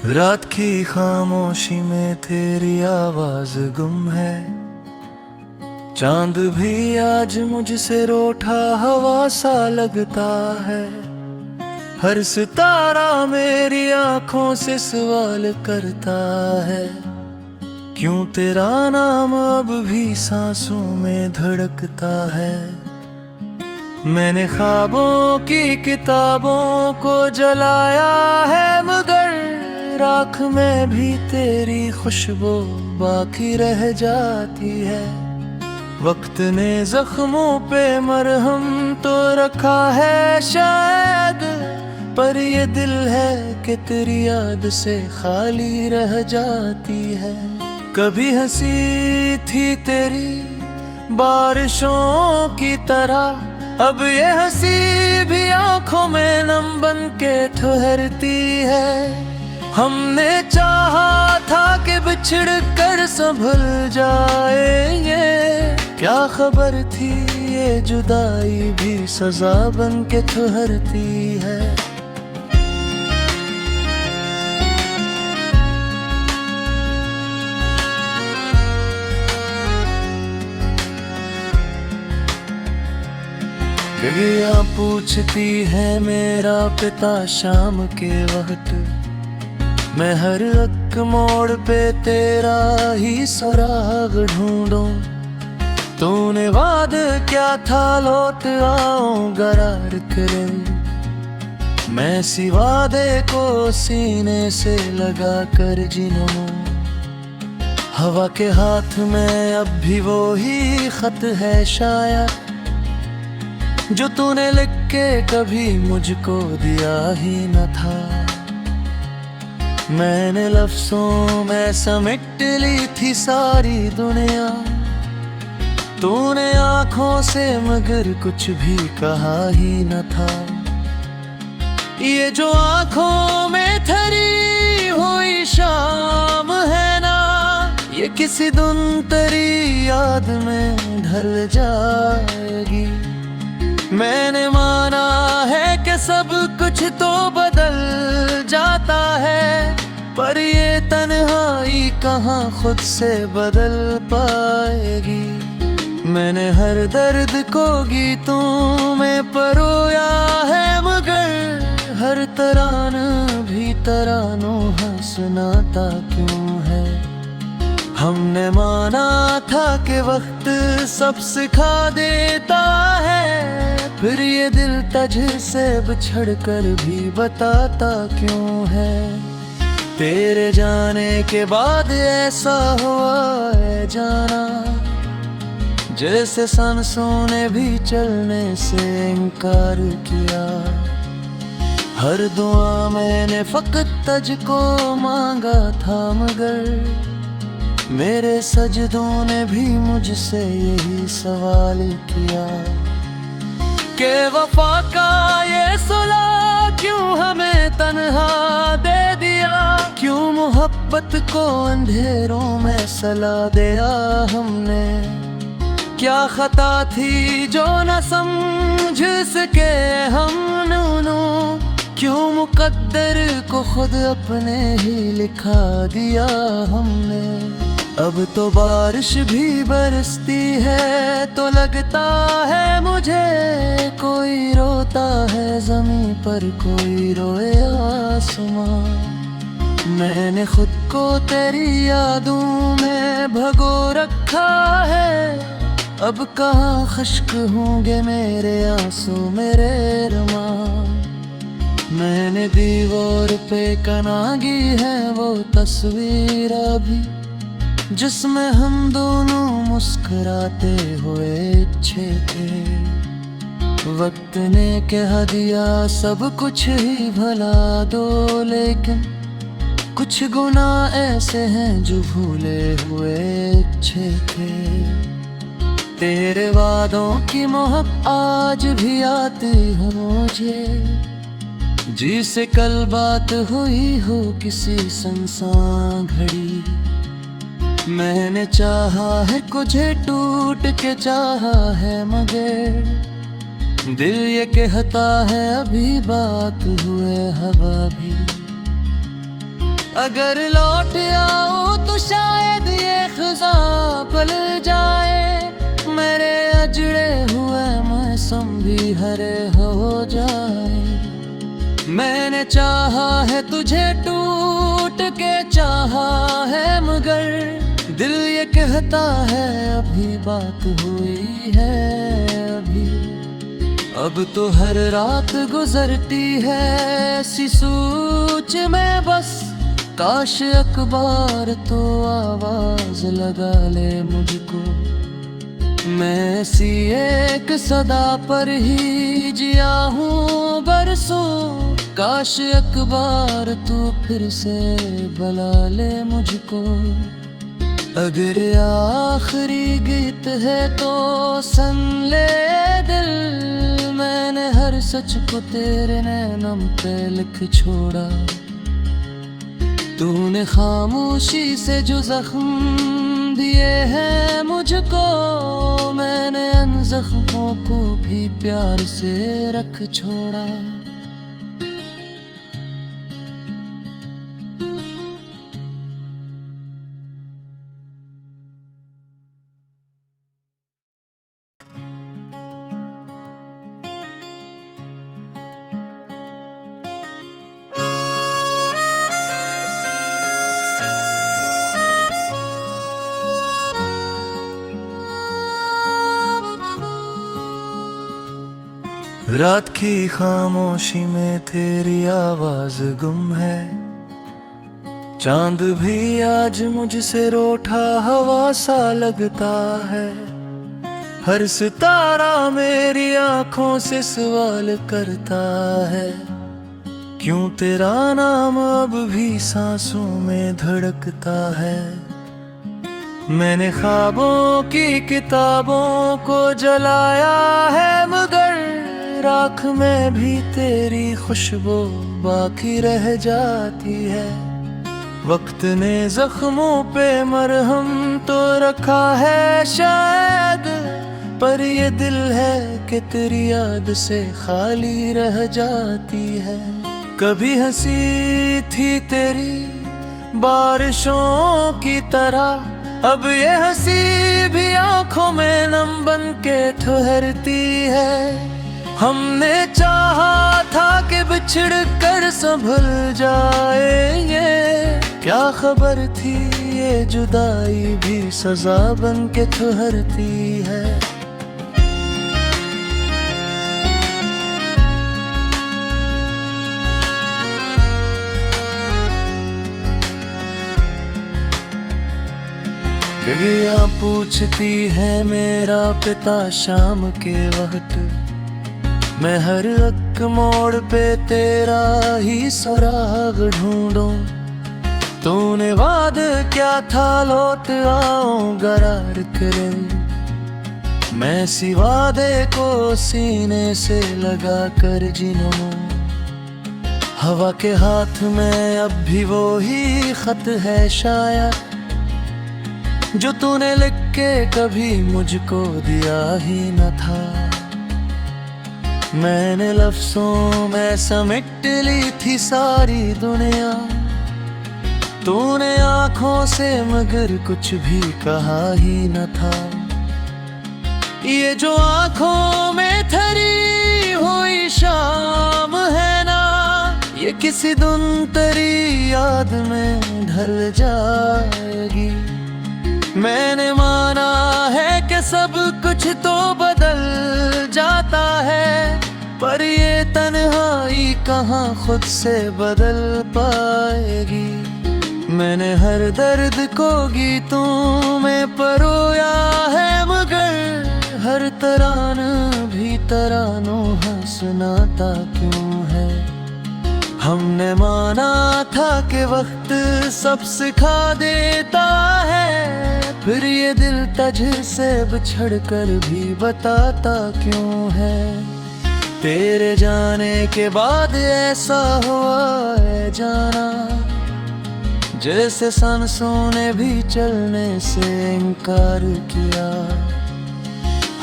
रात की खामोशी में तेरी आवाज गुम है। चांद भी आज मुझसे रूठा हवा सा लगता है। हर सितारा मेरी आंखों से सवाल करता है, क्यों तेरा नाम अब भी सांसों में धड़कता है। मैंने ख्वाबों की किताबों को जलाया है, मगर राख में भी तेरी खुशबू बाकी रह जाती है। वक्त ने जख्मों पे मरहम तो रखा है शायद, पर ये दिल है कि तेरी याद से खाली रह जाती है। कभी हंसी थी तेरी बारिशों की तरह, अब ये हंसी भी आंखों में नम बन के ठहरती है। हमने चाहा था कि बिछड़ कर संभल जाएंगे, क्या खबर थी ये जुदाई भी सजा बन के ठहरती है। गलियां पूछती है मेरा पिता शाम के वक्त, मैं हर एक मोड़ पे तेरा ही सुराग ढूंढूं। तूने वादा क्या था लौट आऊंगा गरार करे, मैं इसी वादे को सीने से लगा कर जिनूं। हवा के हाथ में अब भी वो ही खत है शायद, जो तूने लिख के कभी मुझको दिया ही न था। मैंने लफ्जों में समेट ली थी सारी दुनिया, तूने आंखों से मगर कुछ भी कहा ही न था। ये जो आंखों में ठहरी हुई शाम है ना, ये किसी दिन तेरी याद में ढल जाएगी। मैंने माना है कि सब कुछ तो बदल जाता है, पर ये तन्हाई कहाँ खुद से बदल पाएगी। मैंने हर दर्द को गीतों में परोया है, मगर हर तराना भी तरानों हंसनाता क्यों है। हमने माना था कि वक्त सब सिखा देता है, फिर ये दिल तुझ से बिछड़ कर भी बताता क्यों है। तेरे जाने के बाद ऐसा हुआ है जाना, जैसे सांसों ने भी चलने से इनकार किया। हर दुआ मैंने फकत तुझको मांगा था, मगर मेरे सजदों ने भी मुझसे यही सवाल किया कि वफा का ये सुलह क्यों हमें तन्हा दे दिया। क्यों मोहब्बत को अंधेरों में सला दिया हमने। क्या खता थी जो न समझ सके हम दोनों, क्यों मुकद्दर को खुद अपने ही लिखा दिया हमने। अब तो बारिश भी बरसती है तो लगता है मुझे, कोई रोता है ज़मीं पर कोई रोए आसमां। मैंने खुद को तेरी यादों में भगो रखा है, अब कहाँ खुश्क होंगे मेरे आंसू मेरे अरमान। मैंने दीवार पे कनागी है वो तस्वीर अभी, जिसमें हम दोनों मुस्कुराते हुए अच्छे थे। वक्त ने कह दिया सब कुछ ही भला दो, लेकिन कुछ गुनाह ऐसे हैं जो भूले हुए अच्छे थे। तेरे वादों की मोहक आज भी आती है मुझे, जी से कल बात हुई हो किसी सुनसान घड़ी। मैंने चाहा है तुझे टूट के चाहा है, मगर दिल ये कहता है अभी बात हुए हवा भी। अगर लौट आओ तो शायद ये खज़ा पल जाए, मेरे अजड़े हुए मौसम भी हरे हो जाए। मैंने चाहा है तुझे टूट के चाहा है, मगर दिल ये कहता है अभी बात हुई है अभी। अब तो हर रात गुजरती है ऐसी सोच में बस, काश अखबार तो आवाज लगा ले मुझको। मैं ऐसी एक सदा पर ही जिया हूँ बरसों, काश अखबार तू फिर से बुला ले मुझको। अगर आखिरी गीत है तो सुन ले दिल, मैंने हर सच को तेरे नैनम पे लिख छोड़ा। तूने खामोशी से जो जख्म दिए हैं मुझको, मैंने उन जख्मों को भी प्यार से रख छोड़ा। रात की खामोशी में तेरी आवाज गुम है, चांद भी आज मुझसे रूठा हवा सा लगता है। हर सितारा मेरी आंखों से सवाल करता है, क्यों तेरा नाम अब भी सांसों में धड़कता है। मैंने ख्वाबों की किताबों को जलाया है, मगर राख में भी तेरी खुशबू बाकी रह जाती है। वक्त ने जख्मों पे मरहम तो रखा है शायद, पर ये दिल है कि तेरी याद से खाली रह जाती है। कभी हंसी थी तेरी बारिशों की तरह, अब ये हंसी भी आंखों में नम बन के ठहरती है। हमने चाहा था कि बिछड़ कर संभल जाएंगे, क्या खबर थी ये जुदाई भी सजा बन के ठहरती है। चिड़िया पूछती है मेरा पिता शाम के वक्त, मैं हर एक मोड़ पे तेरा ही सुराग ढूंढूं। तूने वादा क्या था लौट आऊंगा रार करे, मैं इसी वादे को सीने से लगा कर जिनूं। हवा के हाथ में अब भी वो ही खत है शायद, जो तूने लिख के कभी मुझको दिया ही न था। मैंने लफ्जों में समेट ली थी सारी दुनिया, तूने आंखों से मगर कुछ भी कहा ही न था। ये जो आंखों में ठहरी हुई शाम है ना, ये किसी धुंधली याद में ढल जाएगी। मैंने माना है कि सब कुछ तो बदल जाता है, पर ये तन्हाई कहाँ खुद से बदल पाएगी। मैंने हर दर्द को गीतों में परोया है, मगर हर तराना भी तरानों सुनाता क्यों है। हमने माना था कि वक्त सब सिखा देता है, फिर ये दिल तुझ से बिछड़ कर भी बताता क्यों है। तेरे जाने के बाद ऐसा हुआ है जाना, जैसे सांसों ने भी चलने से इनकार किया।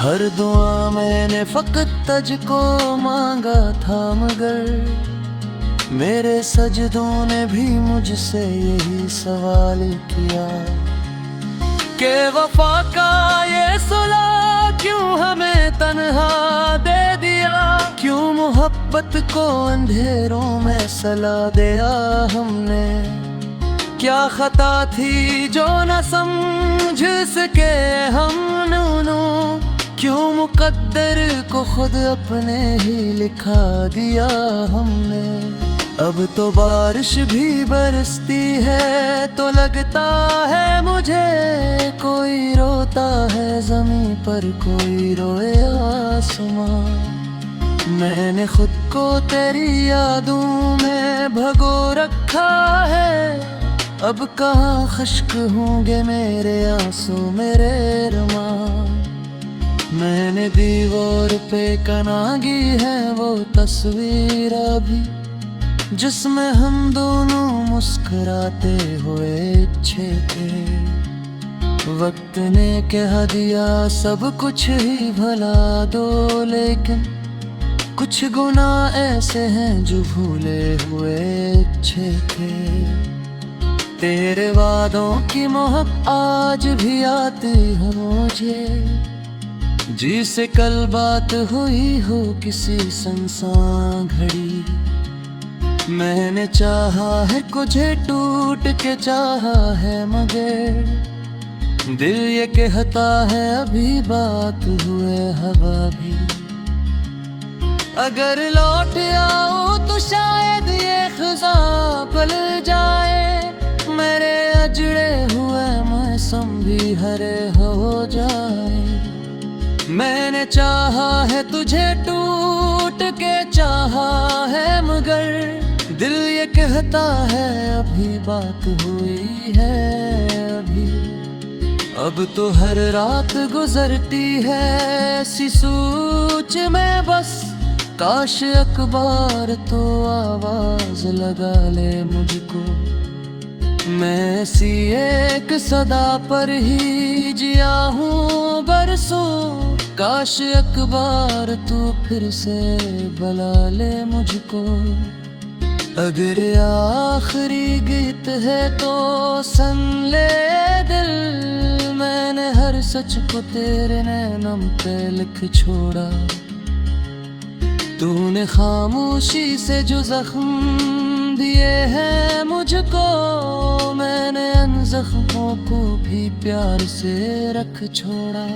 हर दुआ मैंने फकत तुझको मांगा था, मगर मेरे सजदों ने भी मुझसे यही सवाल किया कि वफा का ये सुला क्यों हमें तन्हा दे दिया, क्यों मोहब्बत को अंधेरों में सला दिया हमने। क्या खता थी जो न समझ सके हम दोनों, क्यों मुकद्दर को खुद अपने ही लिखा दिया हमने। अब तो बारिश भी बरसती है तो लगता है मुझे कोई रोता है ज़मीं पर, कोई रोए आसमां। मैंने खुद को तेरी यादों में भगो रखा है, अब कहाँ खुश्क होंगे मेरे आंसू मेरे अरमान। मैंने दीवार पे कनागी है वो तस्वीर अभी, जिसमें हम दोनों मुस्कुराते हुए अच्छे थे। वक्त ने कह दिया सब कुछ ही भला दो, लेकिन कुछ गुनाह ऐसे हैं जो भूले हुए अच्छे थे। तेरे वादों की मोहक आज भी आती है मुझे, जी से कल बात हुई हो किसी सुनसान घड़ी। मैंने चाहा है तुझे टूट के चाहा है, मगर दिल ये कहता है अभी बात हुए हवा भी। अगर लौट आओ तो शायद ये ख़ुदा पल जाए, मेरे अजड़े हुए मौसम भी हरे हो जाए। मैंने चाहा है तुझे टूट के चाहा है, मगर दिल ये कहता है अभी बात हुई है अभी। अब तो हर रात गुजरती है ऐसी सोच में बस, काश अखबार तो आवाज लगा ले मुझको। मैं ऐसी एक सदा पर ही जिया हूँ बरसों, काश अखबार तू फिर से बुला ले मुझको। अगर आखिरी गीत है तो सुन ले दिल, मैंने हर सच को तेरे नैनों पे लिख छोड़ा। तूने खामोशी से जो जख्म दिए हैं मुझको, मैंने उन जख्मों को भी प्यार से रख छोड़ा।